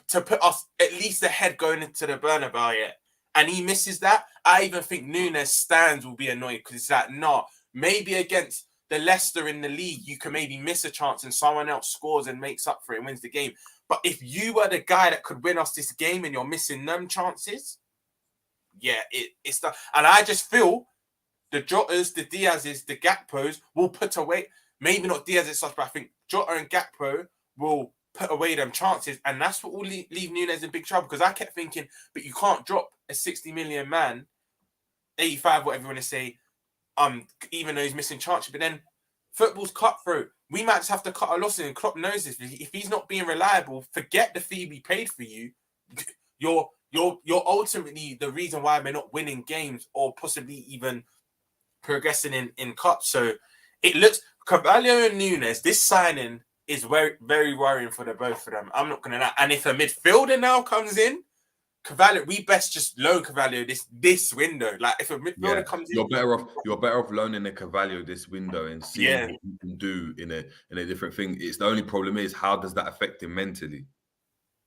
to put us at least ahead going into the Bernabeu yet, and he misses that, I even think Nunez stands will be annoyed because it's like, no, maybe against the Leicester in the league, you can maybe miss a chance and someone else scores and makes up for it and wins the game. But if you were the guy that could win us this game and you're missing them chances, it's the, and I just feel the Jotas, the Diazes, the Gakpos will put away, maybe not Diaz as such, but I think Jota and Gakpo will put away them chances, and that's what will leave Nunez in big trouble. Because I kept thinking, but you can't drop a 60 million man, 85, whatever you want to say, even though he's missing chances. But then football's cutthroat. We might just have to cut our losses, and Klopp knows this. If he's not being reliable, forget the fee we paid for you. You're ultimately the reason why we're not winning games or possibly even progressing in cups. So it looks, Carvalho and Nunez, this signing is very, very worrying for the both of them. I'm not going to lie. And if a midfielder now comes in, Carvalho, we best just loan Carvalho this window. Like, if a midfielder comes in, you're better off loaning a Carvalho this window and seeing what you can do in a different thing. It's the only problem is, how does that affect him mentally?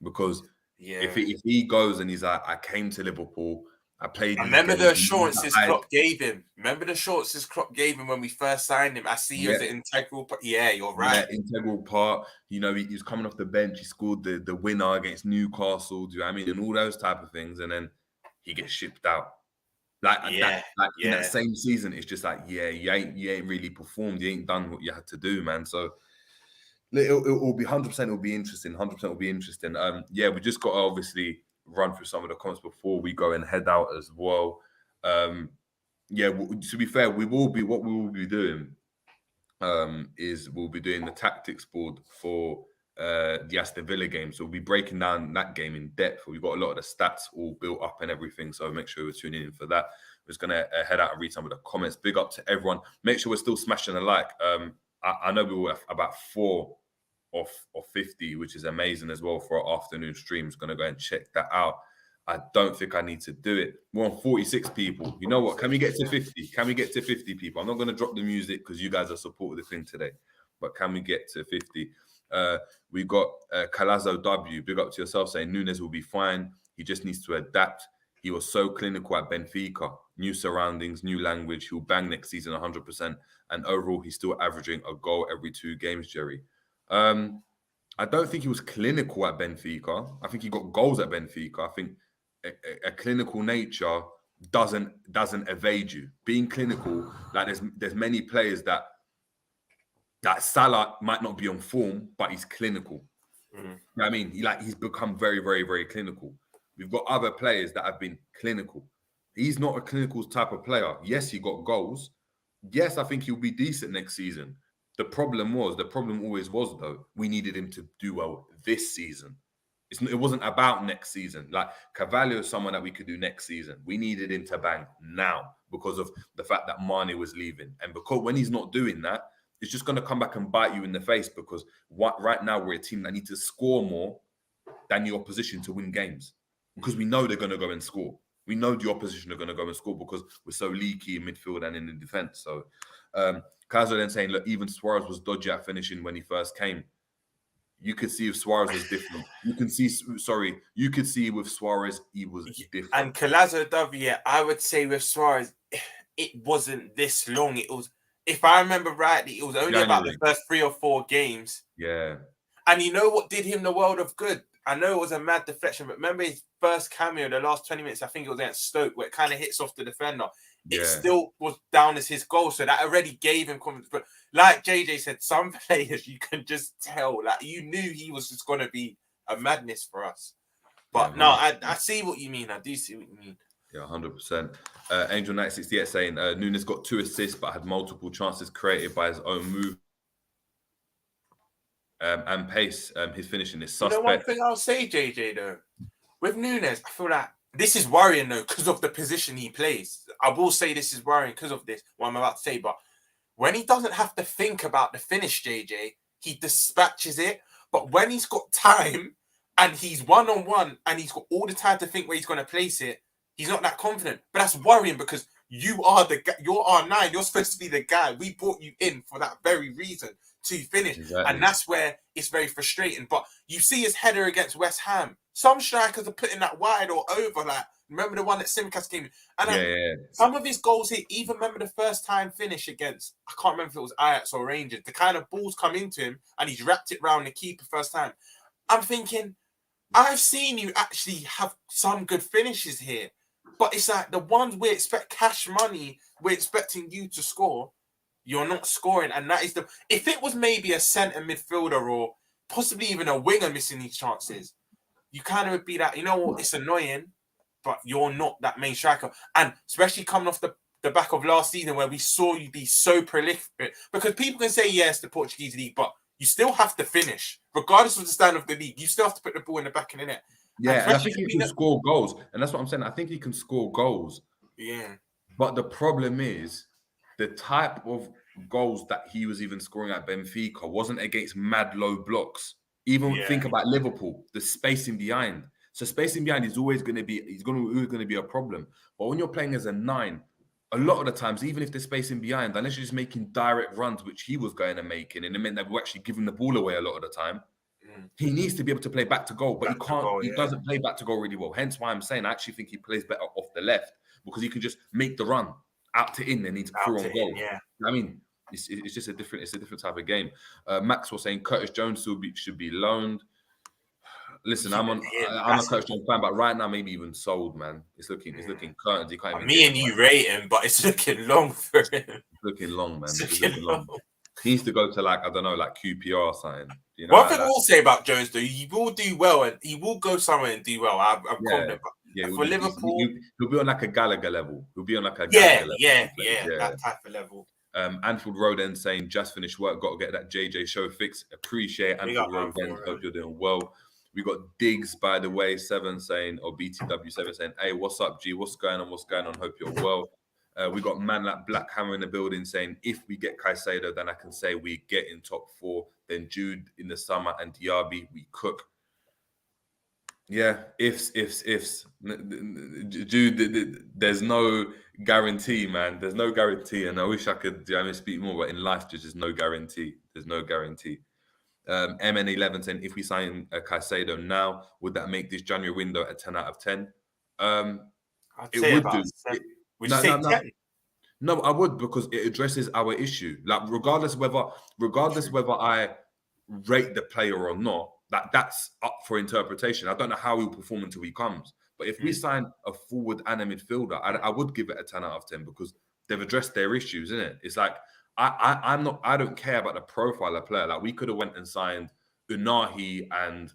Because if he goes and he's like, I came to Liverpool, I played. Remember the assurances Klopp gave him. Remember the assurances Klopp gave him when we first signed him. I see you as an integral part. Yeah, you're right. Yeah, integral part. You know, he was coming off the bench. He scored the winner against Newcastle. Do you know what I mean? And all those type of things. And then he gets shipped out. In that same season, it's just like, you ain't really performed. You ain't done what you had to do, man. So it will be 100%. It'll be interesting. 100% will be interesting. We just got to obviously run through some of the comments before we go and head out as well. To be fair, what we will be doing is we'll be doing the tactics board for the Aston Villa game. So we'll be breaking down that game in depth. We've got a lot of the stats all built up and everything. So make sure you're tuning in for that. We're just going to head out and read some of the comments. Big up to everyone. Make sure we're still smashing a like. I know we were about 4 of 50, which is amazing as well for our afternoon streams. Going to go and check that out. I don't think I need to do it. We're on 46 people. You know what? Can we get to 50? Can we get to 50 people? I'm not going to drop the music because you guys are supporting the thing today. But can we get to 50? We got Calazzo W. Big up to yourself saying Nunez will be fine. He just needs to adapt. He was so clinical at Benfica. New surroundings, new language. He'll bang next season 100%. And overall, he's still averaging a goal every 2 games, Jerry. I don't think he was clinical at Benfica. I think he got goals at Benfica. I think a clinical nature doesn't evade you. Being clinical, like there's many players that Salah might not be on form, but he's clinical. You know what I mean? He's become very, very, very clinical. We've got other players that have been clinical. He's not a clinical type of player. Yes, he got goals. Yes, I think he'll be decent next season. The problem always was, though, we needed him to do well this season. It wasn't about next season. Like, Carvalho is someone that we could do next season. We needed him to bang now because of the fact that Mane was leaving. And because when he's not doing that, it's just going to come back and bite you in the face because right now we're a team that needs to score more than the opposition to win games because we know they're going to go and score. We know the opposition are going to go and score because we're so leaky in midfield and in the defense. So, Kazo then saying, look, even Suarez was dodgy at finishing when he first came. You could see if Suarez was different. You could see with Suarez, he was different. And Calazzo W, I would say with Suarez, it wasn't this long. It was, if I remember rightly, it was only about the first 3 or 4 games. Yeah. And you know what did him the world of good? I know it was a mad deflection, but remember his first cameo, the last 20 minutes, I think it was against Stoke, where it kind of hits off the defender. It still was down as his goal, so that already gave him confidence. But like JJ said, some players you can just tell, like you knew he was just going to be a madness for us. But no, I see what you mean. I do see what you mean. Yeah, 100%. Angel Knight 68 saying Nunez got 2 assists, but had multiple chances created by his own move and pace. His finishing is suspect. You know one thing I'll say, JJ, though, with Nunez, I feel like this is worrying, though, because of the position he plays. I will say this is worrying because of this, what I'm about to say, but when he doesn't have to think about the finish, JJ, he dispatches it. But when he's got time and he's one-on-one and he's got all the time to think where he's going to place it, he's not that confident. But that's worrying because you are the guy, you're R9, you're supposed to be the guy. We brought you in for that very reason, to finish. Exactly. And that's where it's very frustrating. But you see his header against West Ham. Some strikers are putting that wide or over. Like, remember the one that Simicast came in? And some of his goals here, even remember the first time finish against, I can't remember if it was Ajax or Rangers, the kind of balls come into him and he's wrapped it round the keeper first time. I'm thinking, I've seen you actually have some good finishes here. But it's like the ones we expect cash money, we're expecting you to score, you're not scoring. And that is the... If it was maybe a centre midfielder or possibly even a winger missing these chances, you kind of would be that, you know what, it's annoying, but you're not that main striker. And especially coming off the back of last season where we saw you be so prolific. Because people can say, yes, the Portuguese league, but you still have to finish. Regardless of the standard of the league, you still have to put the ball in the back of the net. Yeah, and I think he can score goals. And that's what I'm saying. I think he can score goals. Yeah. But the problem is the type of goals that he was even scoring at Benfica wasn't against mad low blocks. Even think about Liverpool, the spacing behind. So spacing behind is always going to be a problem. But when you're playing as a 9, a lot of the times, even if they're spacing behind, unless you're just making direct runs, which he was going and making, and it meant that we're actually giving the ball away a lot of the time. He needs to be able to play back to goal, but he can't. He doesn't play back to goal really well. Hence why I'm saying I actually think he plays better off the left because he can just make the run out to in and he's through on goal. I mean, it's just a different type of game. Max was saying Curtis Jones should be loaned. Listen, I'm a Curtis Jones fan, but right now maybe even sold, man. It's looking curtains. He can't even me and you rate him, but it's looking long for him. It's looking long, man. It's looking long. He needs to go to like QPR or something. You know, one thing we'll say about Jones though, he will do well and he will go somewhere and do well. I'm confident. For Liverpool, he'll be on like a Gallagher level. He'll be on like a Gallagher level. That type of level. Anfield Road then saying, just finished work, got to get that JJ show fixed. Appreciate Big Anfield up, Road Anfield then. Road. Hope you're doing well. We got Diggs, by the way, 7 saying, or BTW7 saying, hey, what's up, G? What's going on? What's going on? Hope you're well. We got man like Black Hammer in the building saying, if we get Caicedo, then I can say we get in top 4. Then Jude in the summer and Diaby, we cook. Yeah, ifs. Jude, there's no guarantee, man. There's no guarantee. And I wish I could speak more, but in life, there's just no guarantee. There's no guarantee. MN11 saying, if we sign Caicedo now, would that make this January window a 10 out of 10? I'd It say would about do. 7. Would you say 10? No, I would, because it addresses our issue. Like, regardless whether I rate the player or not, that's up for interpretation. I don't know how he'll perform until he comes. But if we sign a forward and a midfielder, I would give it a 10 out of 10 because they've addressed their issues, isn't it? It's like I don't care about the profile of player. Like, we could have went and signed Unahi and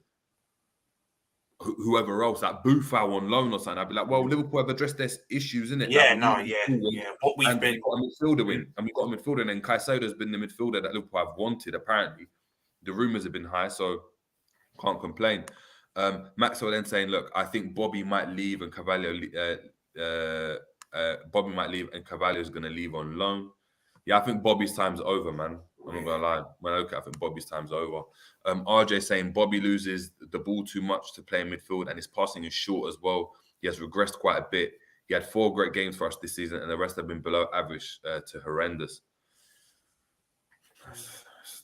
whoever else, like Buffal on loan or something. I'd be like, well, Liverpool have addressed their issues, isn't it? Yeah, like, yeah. What we've been. We got a midfielder in, and we got a midfielder in, and Caicedo's been the midfielder that Liverpool have wanted, apparently. The rumours have been high, so can't complain. Maxwell then saying, look, I think Bobby might leave and Carvalho is going to leave on loan. Yeah, I think Bobby's time's over, man. I'm not going to lie. When I look at it, I think Bobby's time's over. RJ saying Bobby loses the ball too much to play in midfield and his passing is short as well. He has regressed quite a bit. He had 4 great games for us this season and the rest have been below average to horrendous.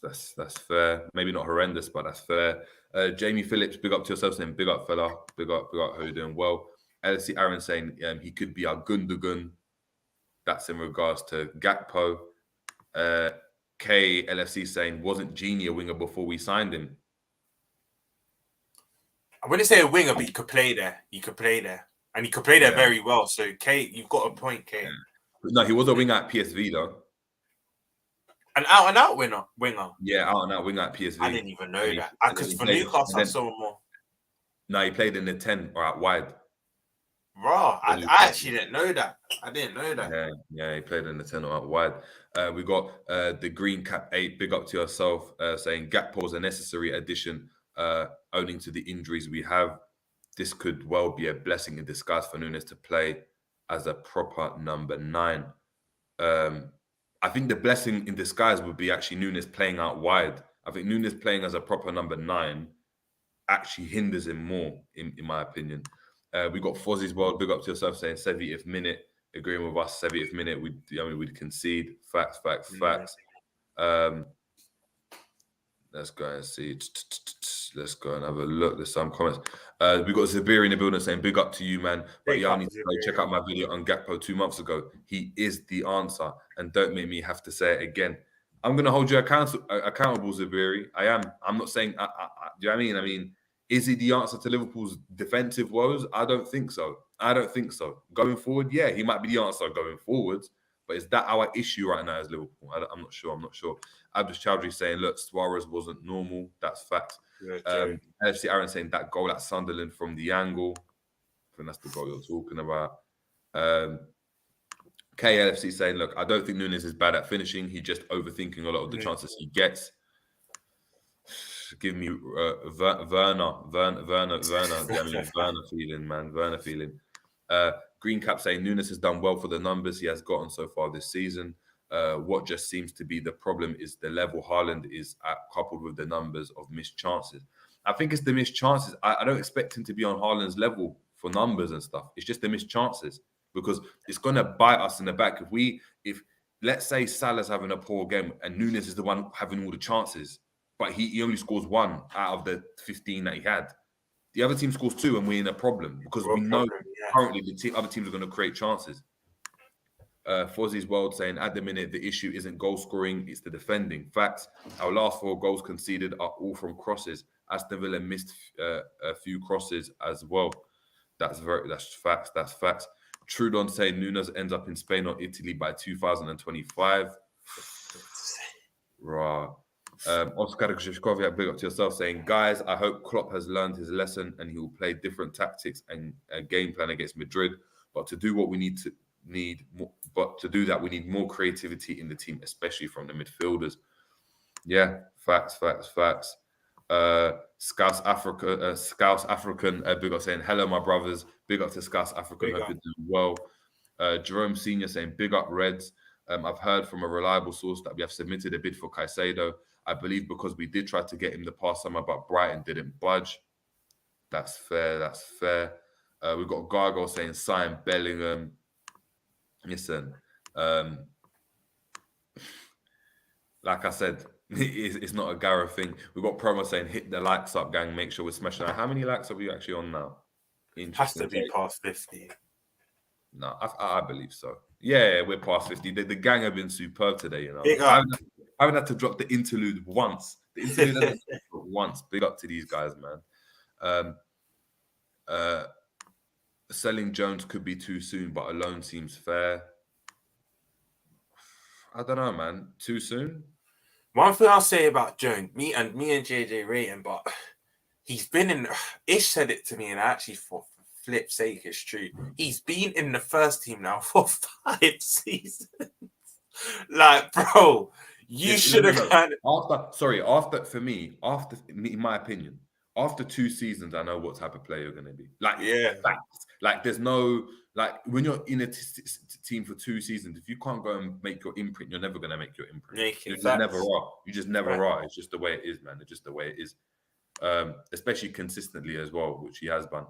That's fair. Maybe not horrendous, but that's fair. Jamie Phillips, big up to yourself, saying big up, fella. Big up. How you doing? Well, LC Aaron saying he could be our Gundogan. That's in regards to Gakpo. KLFC saying wasn't Genie a winger before we signed him? I wouldn't say a winger, but he could play there. And he could play there very well. So, K, you've got a point, K. Yeah. No, he was a winger at PSV, though. An out-and-out winger? Yeah, out-and-out winger at PSV. I didn't even know that. Because for Newcastle, I saw more. No, he played in the 10 or out wide. Bro, I actually didn't know that. I didn't know that. Yeah, he played in the 10 or out wide. We got the Green Cap 8, big up to yourself, saying Gakpo's a necessary addition, owing to the injuries we have. This could well be a blessing in disguise for Nunez to play as a proper number 9. I think the blessing in disguise would be actually Nunez playing out wide. I think Nunez playing as a proper number 9 actually hinders him more, in my opinion. We got Fozzie's World, big up to yourself, saying 70th minute, agreeing with us, 70th minute, we'd concede. Facts. Let's go and see. Let's go and have a look. There's some comments. We got Zabiri in the building saying, big up to you, man. But yeah, I need to check out my video on Gakpo 2 months ago. He is the answer. And don't make me have to say it again. I'm going to hold you accountable, Zabiri. I am. I'm not saying, do you know what I mean? I mean, is he the answer to Liverpool's defensive woes? I don't think so. Going forward, yeah, he might be the answer going forwards. But is that our issue right now as Liverpool? I'm not sure. Abdus Chowdhury saying, look, Suarez wasn't normal. That's facts. FC Aaron saying that goal at Sunderland from the angle. I think that's the goal you're talking about. KLFC saying, look, I don't think Nunez is bad at finishing. He's just overthinking a lot of the chances he gets. Give me Werner feeling, man. Werner feeling. Green Cap saying Nunez has done well for the numbers he has gotten so far this season. What just seems to be the problem is the level Haaland is at, coupled with the numbers of missed chances. I think it's the missed chances. I don't expect him to be on Haaland's level for numbers and stuff. It's just the missed chances because it's going to bite us in the back. If let's say Salah's having a poor game and Nunez is the one having all the chances, but he only scores 1 out of the 15 that he had. The other team scores 2 and we're in a problem because we know currently the other teams are going to create chances. Fozzie's World saying, at the minute, the issue isn't goal scoring, it's the defending. Facts, our last 4 goals conceded are all from crosses. Aston Villa missed a few crosses as well. That's facts. Trudon saying Nunez ends up in Spain or Italy by 2025. Right. Oscar Krzyszkowiak, big up to yourself, saying, guys, I hope Klopp has learned his lesson and he will play different tactics and game plan against Madrid. But to do what we need But to do that, we need more creativity in the team, especially from the midfielders. Yeah, facts. Scouse African, big up saying, hello, my brothers. Big up to Scouse African. Hope you're doing well. Jerome Senior saying, big up Reds. I've heard from a reliable source that we have submitted a bid for Caicedo. I believe because we did try to get him the past summer, but Brighton didn't budge. That's fair. We've got Gargo saying, sign Bellingham. Listen, like I said, it's not a Gareth thing. We've got promo saying, hit the likes up, gang. Make sure we're smashing out. How many likes are we actually on now? Has to be past 50. No, I believe so. Yeah, we're past 50. The gang have been superb today, you know. I haven't had to drop the interlude once. The interlude hasn't once. Big up to these guys, man. Selling Jones could be too soon, but a loan seems fair. I don't know, man. Too soon? One thing I'll say about Jones, me and JJ rate him, but he's been in. Ish said it to me, and actually, for flip's sake, it's true. He's been in the first team now for 5 seasons. Like, bro, you should have kind of. For me, in my opinion, after 2 seasons, I know what type of player you're going to be. Like, yeah, facts. Like, there's no. Like, when you're in a team for 2 seasons, if you can't go and make your imprint, you're never going to make your imprint. You just never are. You just never are. It's just the way it is, man. It's just the way it is. Especially consistently as well, which he has done.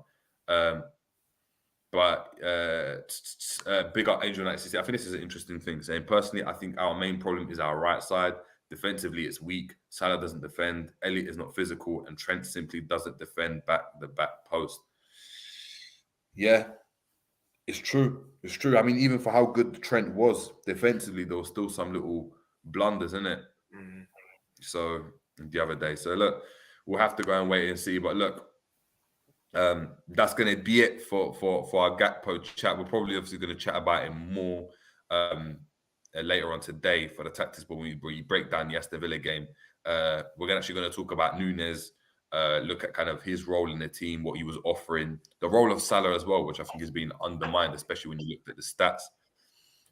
Big up Angel 96. I think this is an interesting thing. Saying, personally, I think our main problem is our right side. Defensively, it's weak. Salah doesn't defend. Elliott is not physical. And Trent simply doesn't defend the back post. Yeah. It's true. It's true. I mean, even for how good Trent was defensively, there was still some little blunders in it. Mm. So the other day. So look, we'll have to go and wait and see. But look, that's going to be it for our Gakpo chat. We're probably obviously going to chat about it more later on today for the tactics. But when we break down the Aston Villa game, we're actually going to talk about Nunez. Look at kind of his role in the team, what he was offering, the role of Salah as well, which I think has been undermined, especially when you looked at the stats.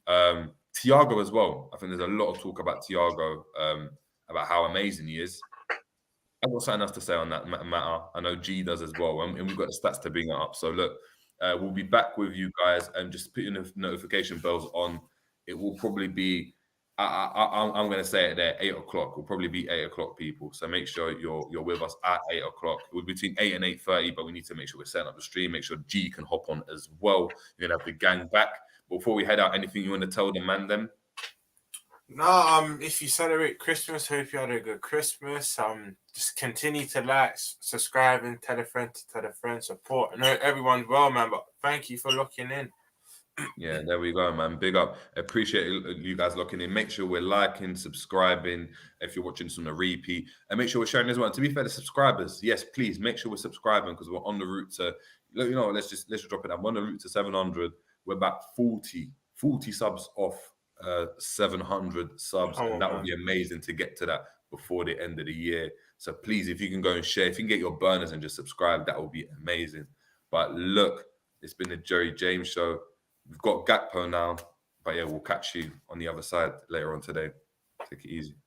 Thiago as well. I think there's a lot of talk about Thiago, about how amazing he is. I've got something else to say on that matter. I know G does as well, and we've got the stats to bring it up. So look, we'll be back with you guys, and just put your notification bells on. It will probably be. I'm going to say it there, 8 o'clock. It'll probably be 8 o'clock, people. So make sure you're with us at 8 o'clock. It will be between 8 and 8:30, but we need to make sure we're setting up the stream. Make sure G can hop on as well. You're going to have the gang back. Before we head out, anything you want to tell the man them? No, if you celebrate Christmas, hope you had a good Christmas. Just continue to like, subscribe, and tell a friend, support. I know everyone's well, man, but thank you for locking in. Yeah, there we go, man. Big up. Appreciate you guys locking in. Make sure we're liking, subscribing if you're watching this on a repeat, and make sure we're sharing as well. And to be fair, the subscribers, yes, please make sure we're subscribing, because we're on the route to, you know, let's just drop it down. We're on the route to 700. We're about 40 subs off 700 subs, and that would be amazing to get to that before the end of the year. So please, if you can go and share, if you can get your burners and just subscribe, that would be amazing. But look, it's been the Jerry James Show. We've got Gakpo now, but yeah, we'll catch you on the other side later on today. Take it easy.